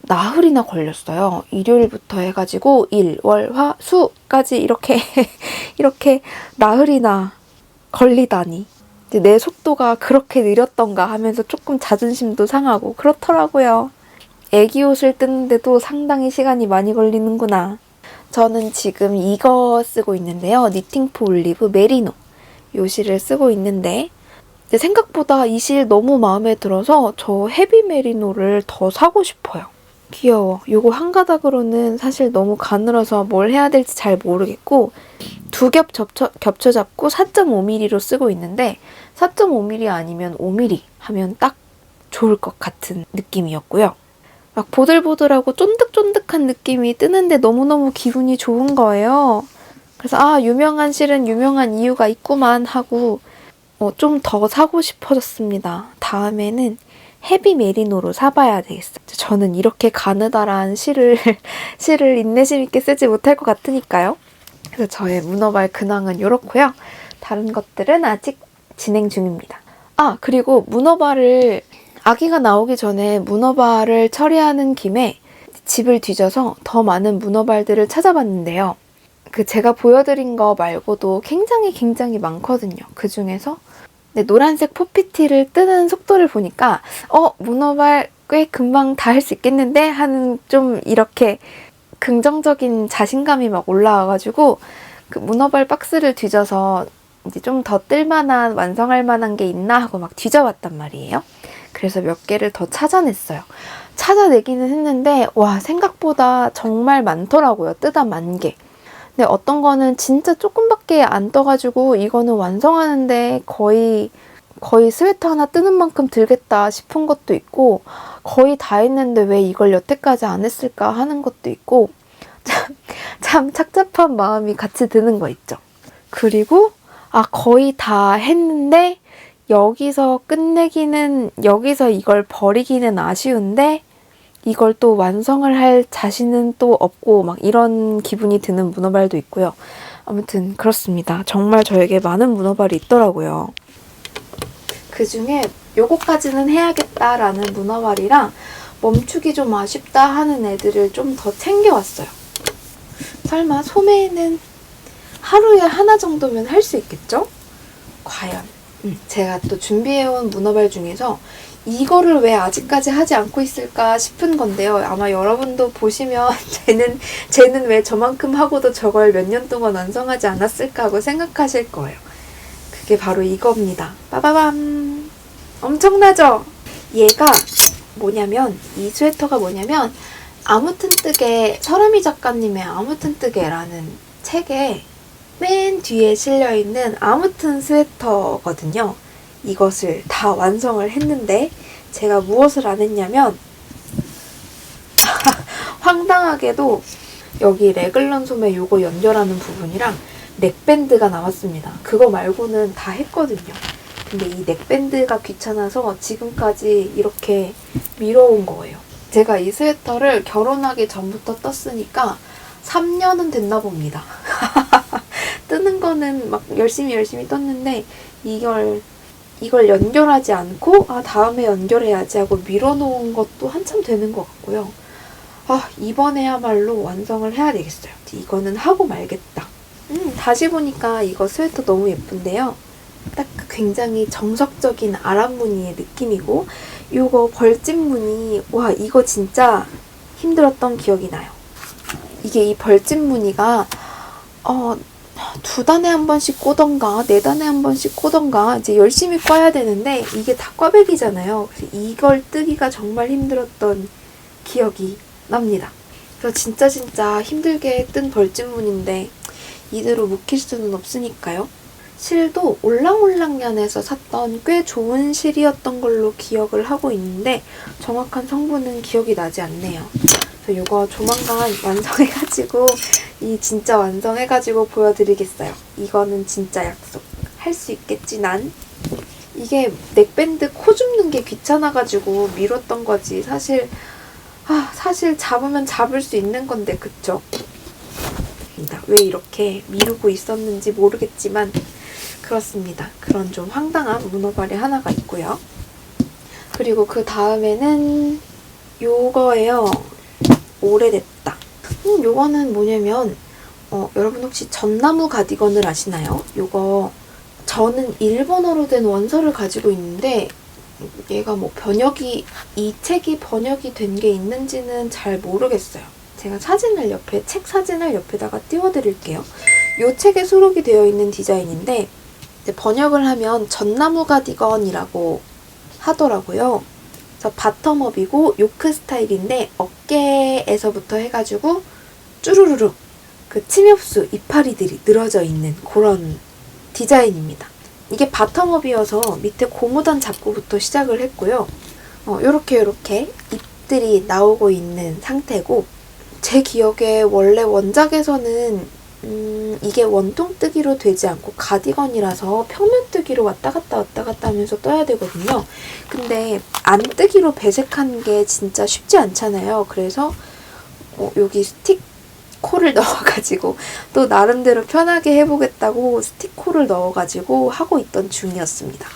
나흘이나 걸렸어요. 일요일부터 해가지고 일, 월, 화, 수까지 이렇게 나흘이나 걸리다니. 내 속도가 그렇게 느렸던가 하면서 조금 자존심도 상하고 그렇더라고요. 애기 옷을 뜨는데도 상당히 시간이 많이 걸리는구나. 저는 지금 이거 쓰고 있는데요. 니팅포 올리브 메리노. 이 실을 쓰고 있는데 생각보다 이 실 너무 마음에 들어서 저 헤비 메리노를 더 사고 싶어요. 귀여워. 요거 한 가닥으로는 사실 너무 가늘어서 뭘 해야 될지 잘 모르겠고 2겹 겹쳐 잡고 4.5mm로 쓰고 있는데 4.5mm 아니면 5mm 하면 딱 좋을 것 같은 느낌이었고요. 막 보들보들하고 쫀득쫀득한 느낌이 뜨는데 너무너무 기분이 좋은 거예요. 그래서 유명한 실은 유명한 이유가 있구만 하고 좀 더 사고 싶어졌습니다. 다음에는 헤비 메리노로 사봐야 되겠어요. 저는 이렇게 가느다란 실을 인내심 있게 쓰지 못할 것 같으니까요. 그래서 저의 문어발 근황은 이렇고요. 다른 것들은 아직 진행 중입니다. 그리고 문어발을 아기가 나오기 전에 문어발을 처리하는 김에 집을 뒤져서 더 많은 문어발들을 찾아봤는데요. 제가 보여드린 거 말고도 굉장히 많거든요. 그 중에서 노란색 포피티를 뜨는 속도를 보니까 문어발 꽤 금방 다 할 수 있겠는데 하는 좀 이렇게 긍정적인 자신감이 막 올라와가지고 그 문어발 박스를 뒤져서 이제 좀 더 뜰만한, 완성할 만한 게 있나 하고 막 뒤져봤단 말이에요. 그래서 몇 개를 더 찾아냈어요. 찾아내기는 했는데 와, 생각보다 정말 많더라고요. 뜨다 만 개. 근데 어떤 거는 진짜 조금밖에 안 떠가지고 이거는 완성하는데 거의 스웨터 하나 뜨는 만큼 들겠다 싶은 것도 있고, 거의 다 했는데 왜 이걸 여태까지 안 했을까 하는 것도 있고, 참 착잡한 마음이 같이 드는 거 있죠. 그리고 거의 다 했는데 여기서 이걸 버리기는 아쉬운데 이걸 또 완성을 할 자신은 또 없고 막 이런 기분이 드는 문어발도 있고요. 아무튼 그렇습니다. 정말 저에게 많은 문어발이 있더라고요. 그 중에 요거까지는 해야겠다라는 문어발이랑 멈추기 좀 아쉽다 하는 애들을 좀 더 챙겨왔어요. 설마 소매는 하루에 하나 정도면 할 수 있겠죠? 과연. 제가 또 준비해온 문어발 중에서 이거를 왜 아직까지 하지 않고 있을까 싶은 건데요. 아마 여러분도 보시면 쟤는 왜 저만큼 하고도 저걸 몇 년 동안 완성하지 않았을까 하고 생각하실 거예요. 그게 바로 이겁니다. 빠바밤! 엄청나죠? 얘가 뭐냐면, 이 스웨터가 뭐냐면 아무튼 뜨개, 설아미 작가님의 아무튼 뜨개라는 책에 맨 뒤에 실려있는 아무튼 스웨터거든요. 이것을 다 완성을 했는데 제가 무엇을 안 했냐면 황당하게도 여기 레글런 소매 요거 연결하는 부분이랑 넥밴드가 남았습니다. 그거 말고는 다 했거든요. 근데 이 넥밴드가 귀찮아서 지금까지 이렇게 미뤄온 거예요. 제가 이 스웨터를 결혼하기 전부터 떴으니까 3년은 됐나 봅니다. 뜨는 거는 막 열심히 떴는데 이걸 연결하지 않고 다음에 연결해야지 하고 밀어놓은 것도 한참 되는 것 같고요. 이번에야말로 완성을 해야 되겠어요. 이거는 하고 말겠다. 다시 보니까 이거 스웨터 너무 예쁜데요. 딱 굉장히 정석적인 아랍 무늬의 느낌이고, 요거 벌집 무늬, 와, 이거 진짜 힘들었던 기억이 나요. 이게 이 벌집 무늬가 2단에 한 번씩 꼬던가 4단에 한 번씩 꼬던가 이제 열심히 꽈야 되는데 이게 다 꽈배기잖아요. 그래서 이걸 뜨기가 정말 힘들었던 기억이 납니다. 그래서 진짜 힘들게 뜬 벌집무늬인데 이대로 묵힐 수는 없으니까요. 실도 올랑올랑년에서 샀던 꽤 좋은 실이었던 걸로 기억을 하고 있는데 정확한 성분은 기억이 나지 않네요. 그래서 이거 조만간 완성해가지고 진짜 완성해가지고 보여드리겠어요. 이거는 진짜 약속. 할 수 있겠지 난. 이게 넥밴드 코 줍는 게 귀찮아가지고 미뤘던 거지. 사실 잡으면 잡을 수 있는 건데, 그쵸? 왜 이렇게 미루고 있었는지 모르겠지만 그렇습니다. 그런 좀 황당한 문어발이 하나가 있고요. 그리고 그 다음에는 요거예요. 오래됐다. 요거는 뭐냐면 여러분 혹시 전나무 가디건을 아시나요? 요거 저는 일본어로 된 원서를 가지고 있는데 얘가 이 책이 번역이 된 게 있는지는 잘 모르겠어요. 제가 책 사진을 옆에다가 띄워드릴게요. 이 책에 수록이 되어 있는 디자인인데 이제 번역을 하면 전나무 가디건이라고 하더라고요. 그래서 바텀업이고 요크 스타일인데 어깨에서부터 해가지고 쭈루루룩 그 침엽수 이파리들이 늘어져 있는 그런 디자인입니다. 이게 바텀업이어서 밑에 고무단 잡고부터 시작을 했고요. 요렇게 잎들이 나오고 있는 상태고, 제 기억에 원래 원작에서는 이게 원통뜨기로 되지 않고 가디건이라서 평면뜨기로 왔다 갔다 하면서 떠야 되거든요. 근데 안뜨기로 배색하는 게 진짜 쉽지 않잖아요. 그래서 여기 스틱코를 넣어가지고 또 나름대로 편하게 해보겠다고 스틱코를 넣어가지고 하고 있던 중이었습니다.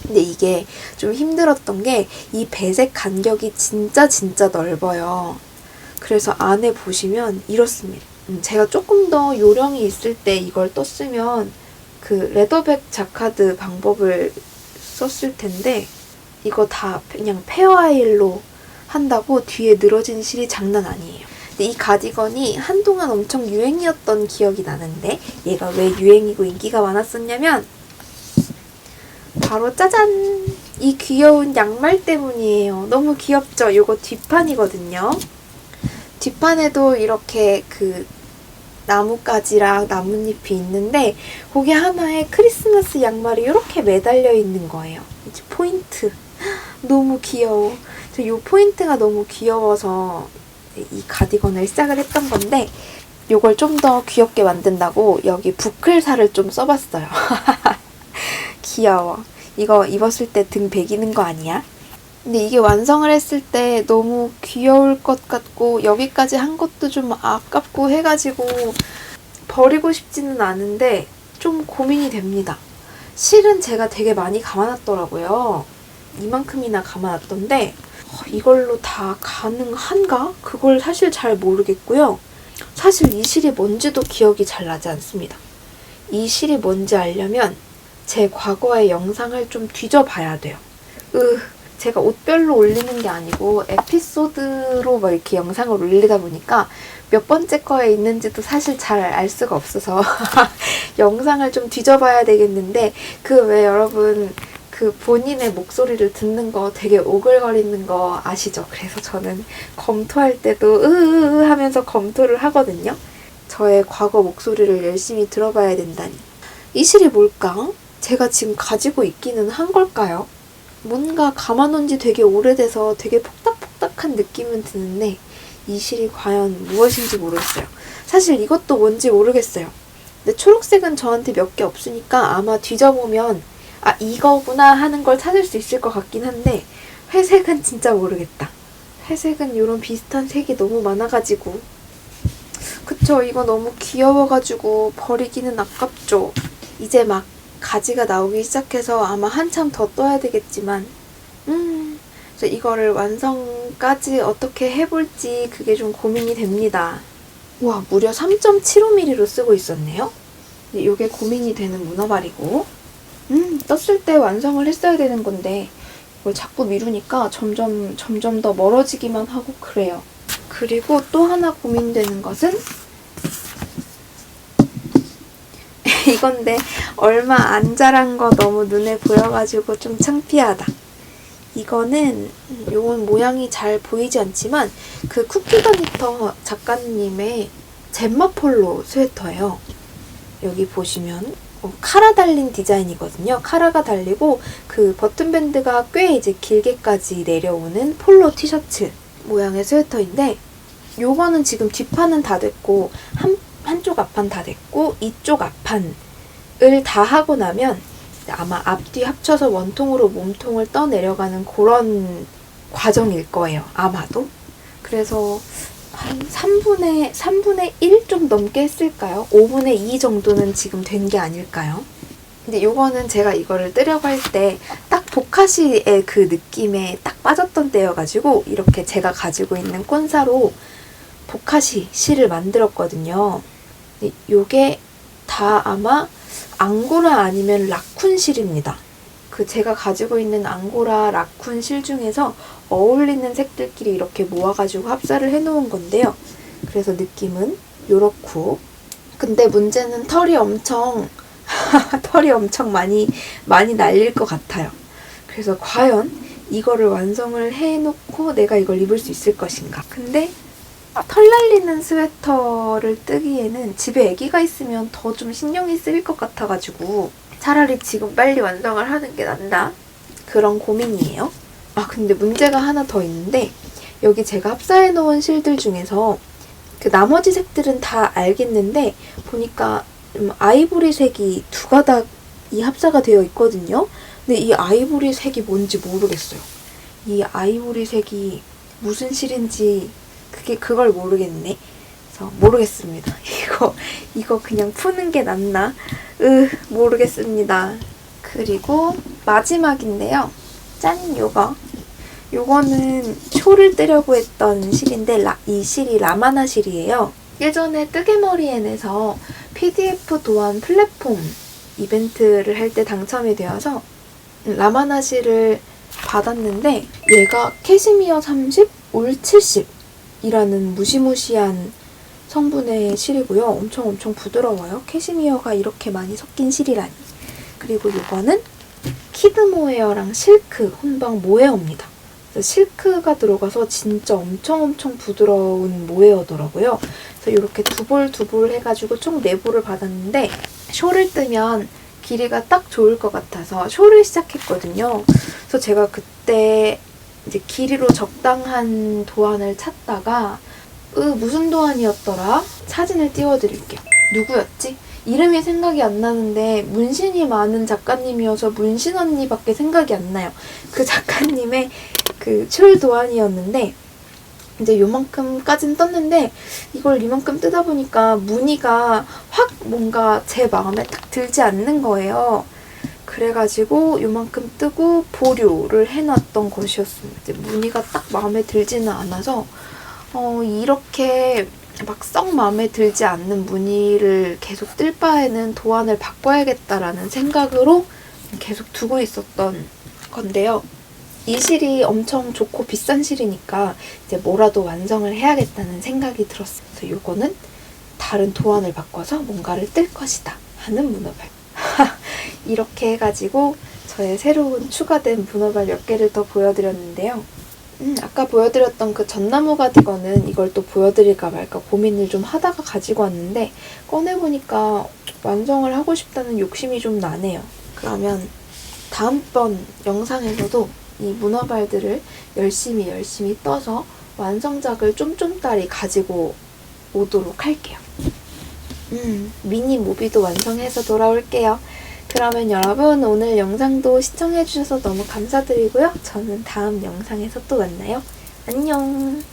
근데 이게 좀 힘들었던 게 이 배색 간격이 진짜 넓어요. 그래서 안에 보시면 이렇습니다. 제가 조금 더 요령이 있을 때 이걸 떴으면 그 레더백 자카드 방법을 썼을 텐데 이거 다 그냥 페어아일로 한다고 뒤에 늘어진 실이 장난 아니에요. 근데 이 가디건이 한동안 엄청 유행이었던 기억이 나는데 얘가 왜 유행이고 인기가 많았었냐면 바로 짜잔! 이 귀여운 양말 때문이에요. 너무 귀엽죠? 이거 뒷판이거든요. 뒷판에도 이렇게 그 나뭇가지랑 나뭇잎이 있는데 거기 하나에 크리스마스 양말이 이렇게 매달려 있는 거예요. 이제 포인트. 너무 귀여워. 저 이 포인트가 너무 귀여워서 이 가디건을 시작을 했던 건데 이걸 좀 더 귀엽게 만든다고 여기 부클살을 좀 써봤어요. 귀여워. 이거 입었을 때 등 베기는 거 아니야? 근데 이게 완성을 했을 때 너무 귀여울 것 같고 여기까지 한 것도 좀 아깝고 해가지고 버리고 싶지는 않은데 좀 고민이 됩니다. 실은 제가 되게 많이 감아놨더라고요. 이만큼이나 감아놨던데 이걸로 다 가능한가? 그걸 사실 잘 모르겠고요. 사실 이 실이 뭔지도 기억이 잘 나지 않습니다. 이 실이 뭔지 알려면 제 과거의 영상을 좀 뒤져봐야 돼요. 제가 옷별로 올리는 게 아니고 에피소드로 막 이렇게 영상을 올리다 보니까 몇 번째 거에 있는지도 사실 잘 알 수가 없어서 영상을 좀 뒤져봐야 되겠는데 그 왜 여러분 그 본인의 목소리를 듣는 거 되게 오글거리는 거 아시죠? 그래서 저는 검토할 때도 하면서 검토를 하거든요. 저의 과거 목소리를 열심히 들어봐야 된다니. 이 실이 뭘까? 제가 지금 가지고 있기는 한 걸까요? 뭔가 감아놓은 지 되게 오래돼서 되게 폭닥폭닥한 느낌은 드는데 이 실이 과연 무엇인지 모르겠어요. 사실 이것도 뭔지 모르겠어요. 근데 초록색은 저한테 몇 개 없으니까 아마 뒤져보면 아 이거구나 하는 걸 찾을 수 있을 것 같긴 한데 회색은 진짜 모르겠다. 회색은 이런 비슷한 색이 너무 많아가지고 그쵸, 이거 너무 귀여워가지고 버리기는 아깝죠. 이제 막 가지가 나오기 시작해서 아마 한참 더 떠야 되겠지만 그래서 이거를 완성까지 어떻게 해볼지 그게 좀 고민이 됩니다. 와, 무려 3.75mm로 쓰고 있었네요. 이게 고민이 되는 문어발이고 떴을 때 완성을 했어야 되는 건데 이걸 자꾸 미루니까 점점 더 멀어지기만 하고 그래요. 그리고 또 하나 고민되는 것은 이건데 얼마 안 자란 거 너무 눈에 보여가지고 좀 창피하다. 이거는 요건 모양이 잘 보이지 않지만 그 쿠키가 니터 작가님의 젬마폴로 스웨터예요. 여기 보시면 카라 달린 디자인이거든요. 카라가 달리고 그 버튼밴드가 꽤 이제 길게까지 내려오는 폴로 티셔츠 모양의 스웨터인데 요거는 지금 뒷판은 다 됐고 한쪽 앞판 다 됐고 이쪽 앞판을 다 하고 나면 아마 앞뒤 합쳐서 원통으로 몸통을 떠내려가는 그런 과정일 거예요. 아마도. 그래서 한 3분의 1 좀 넘게 했을까요? 5분의 2 정도는 지금 된 게 아닐까요? 근데 요거는 제가 이거를 뜨려고 할 때 딱 보카시의 그 느낌에 딱 빠졌던 때여가지고 이렇게 제가 가지고 있는 꼰사로 보카시 실을 만들었거든요. 근데 요게 다 아마 앙고라 아니면 라쿤 실입니다. 그 제가 가지고 있는 앙고라 라쿤 실 중에서 어울리는 색들끼리 이렇게 모아가지고 합사를 해놓은 건데요. 그래서 느낌은 요렇고 근데 문제는 털이 엄청 많이 날릴 것 같아요. 그래서 과연 이거를 완성을 해놓고 내가 이걸 입을 수 있을 것인가. 근데 털 날리는 스웨터를 뜨기에는 집에 아기가 있으면 더 좀 신경이 쓰일 것 같아가지고 차라리 지금 빨리 완성을 하는 게 낫다. 그런 고민이에요. 아 근데 문제가 하나 더 있는데 여기 제가 합사해 놓은 실들 중에서 그 나머지 색들은 다 알겠는데 보니까 아이보리색이 두 가닥이 합사가 되어 있거든요. 근데 이 아이보리색이 뭔지 모르겠어요. 이 아이보리색이 무슨 실인지 그걸 모르겠네. 그래서 모르겠습니다. 이거 그냥 푸는 게 낫나? 모르겠습니다. 그리고 마지막인데요. 짠! 요거는 초를 뜨려고 했던 실인데 이 실이 라마나 실이에요. 예전에 뜨개머리엔에서 PDF 도안 플랫폼 이벤트를 할 때 당첨이 되어서 라마나 실을 받았는데 얘가 캐시미어 30, 울 70 이라는 무시무시한 성분의 실이고요. 엄청 부드러워요. 캐시미어가 이렇게 많이 섞인 실이라니. 그리고 이거는 키드모헤어랑 실크 혼방 모헤어입니다. 실크가 들어가서 진짜 엄청 부드러운 모헤어더라고요. 그래서 이렇게 두 볼 해가지고 총 4볼을 받았는데 쇼를 뜨면 길이가 딱 좋을 것 같아서 쇼를 시작했거든요. 그래서 제가 그때 이제 길이로 적당한 도안을 찾다가 무슨 도안이었더라? 사진을 띄워드릴게요. 누구였지? 이름이 생각이 안 나는데 문신이 많은 작가님이어서 문신 언니밖에 생각이 안 나요. 그 작가님의 그 숄 도안이었는데 이제 요만큼까지는 떴는데 이걸 이만큼 뜨다 보니까 무늬가 확 뭔가 제 마음에 딱 들지 않는 거예요. 그래가지고 요만큼 뜨고 보류를 해놨던 것이었습니다. 이제 무늬가 딱 마음에 들지는 않아서 이렇게 막 썩 마음에 들지 않는 무늬를 계속 뜰 바에는 도안을 바꿔야겠다라는 생각으로 계속 두고 있었던 건데요. 이 실이 엄청 좋고 비싼 실이니까 이제 뭐라도 완성을 해야겠다는 생각이 들었어요. 그래서 이거는 다른 도안을 바꿔서 뭔가를 뜰 것이다 하는 문어발. 이렇게 해가지고 저의 새로운 추가된 문어발 몇 개를 더 보여드렸는데요. 아까 보여드렸던 그 전나무 가디건은 이걸 또 보여드릴까 말까 고민을 좀 하다가 가지고 왔는데 꺼내보니까 완성을 하고 싶다는 욕심이 좀 나네요. 그러면 다음번 영상에서도 이 문어발들을 열심히 떠서 완성작을 쫌쫌따리 가지고 오도록 할게요. 미니 모비도 완성해서 돌아올게요. 그러면 여러분 오늘 영상도 시청해주셔서 너무 감사드리고요. 저는 다음 영상에서 또 만나요. 안녕!